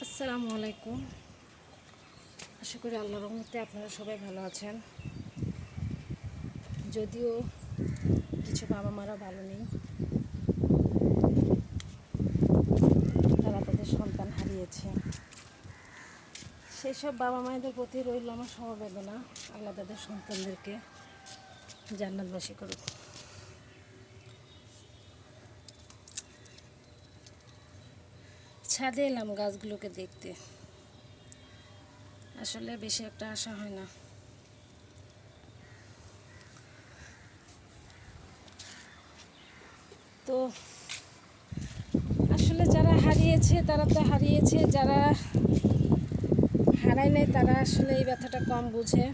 আসসালামু আলাইকুম। আশা করি আল্লাহর রহমতে আপনারা সবাই ভালো আছেন। যদিও কিছু বাবা মারা ভালো নেই, তারা তাদের সন্তান হারিয়েছে। সেই সব বাবা মায়েদের প্রতি রইল আমার সমবেদনা। আল্লাহ তাদের সন্তানদেরকে জান্নাতবাসী করুক। ছাদে এলাম গাছগুলোকে দেখতে, আসলে বেশি একটা আশা হয় না। তো আসলে যারা হারিয়েছে তারা তো হারিয়েছে, যারা হারায় নাই তারা আসলে এই ব্যথাটা কম বুঝে।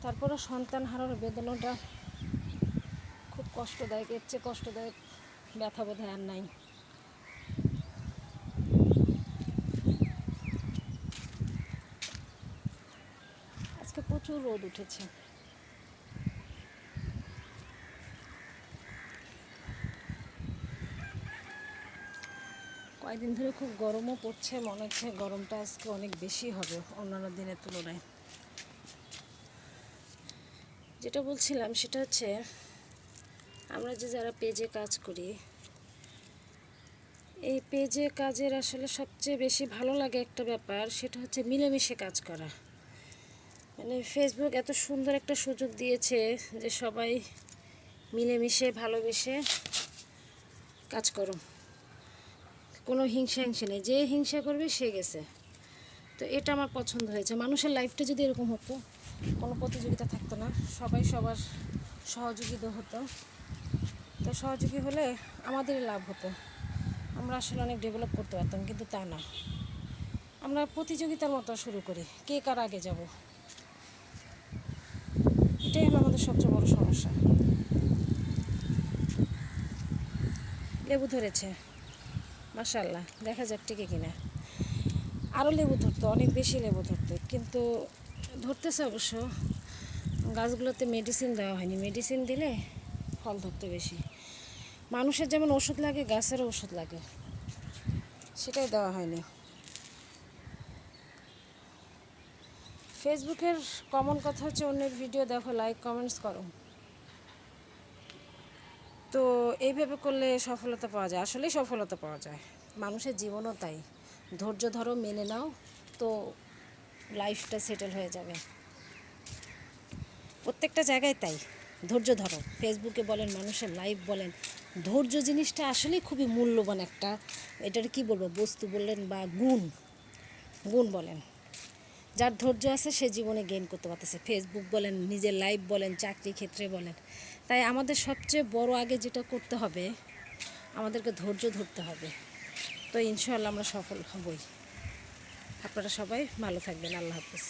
তারপরে সন্তান হারানোর বেদনাটা খুব কষ্টদায়ক, এর চেয়ে কষ্টদায়ক ব্যথা বোধহয় আর নাই। আজকে প্রচুর রোদ উঠেছে। কয়েকদিন ধরে খুব গরমও পড়ছে, মনে হচ্ছে গরমটা আজকে অনেক বেশি হবে অন্যান্য দিনের তুলনায়। যেটা বলছিলাম সেটা হচ্ছে, আমরা যে যারা পেজে কাজ করি, এই পেজে কাজের আসলে সবচেয়ে বেশি ভালো লাগে একটা ব্যাপার, সেটা হচ্ছে মিলেমিশে কাজ করা। মানে ফেসবুক এত সুন্দর একটা সুযোগ দিয়েছে যে সবাই মিলেমিশে ভালোবেসে কাজ করো, কোনো হিংসা নেই, যে হিংসা করবে সে গেছে। তো এটা আমার পছন্দ হয়েছে। মানুষের লাইফটা যদি এরকম হতো, কোনো প্রতিযোগিতা থাকতো না, সবাই সবার সহযোগী হতো, তো সহযোগী হলে আমাদেরই লাভ হতো, আমরা আসলে অনেক ডেভেলপ করতে পারতাম। কিন্তু তা না, আমরা প্রতিযোগিতার মতো শুরু করি, কে কার আগে যাব। এটাই হলো আমাদের সবচেয়ে বড় সমস্যা। লেবু ধরেছে, মাশাআল্লাহ, দেখা যাক টিকে কিনা। আরও লেবু ধরতো, অনেক বেশি লেবু ধরতো, কিন্তু ধরতেছে অবশ্য। গাছগুলোতে মেডিসিন দেওয়া হয়নি, মেডিসিন দিলে ফল ধরতে বেশি। মানুষের যেমন ওষুধ লাগে, গাছেরও ওষুধ লাগে, সেটাই দেওয়া হয়নি। ফেসবুকের কমন কথা হচ্ছে অন্যের ভিডিও দেখো, লাইক কমেন্টস করো। তো এইভাবে করলে সফলতা পাওয়া যায়, আসলেই সফলতা পাওয়া যায়। মানুষের জীবনও তাই, ধৈর্য ধরো, মেনে নাও, তো লাইফটা সেটেল হয়ে যাবে। প্রত্যেকটা জায়গায় তাই, ধৈর্য ধরো। ফেসবুকে বলেন, মানুষের লাইফ বলেন, ধৈর্য জিনিসটা আসলেই খুবই মূল্যবান একটা, এটার কি বলবো, বস্তু বললেন বা গুণ, গুণ বলেন। যার ধৈর্য আছে সে জীবনে গেইন করতে পারতেছে। ফেসবুক বলেন, নিজের লাইফ বলেন, চাকরি ক্ষেত্রে বলেন। তাই আমাদের সবচেয়ে বড় আগে যেটা করতে হবে, আমাদেরকে ধৈর্য ধরতে হবে। তো ইনশাআল্লাহ আমরা সফল হবই। আপনারা সবাই ভালো থাকবেন। আল্লাহ হাফেজ।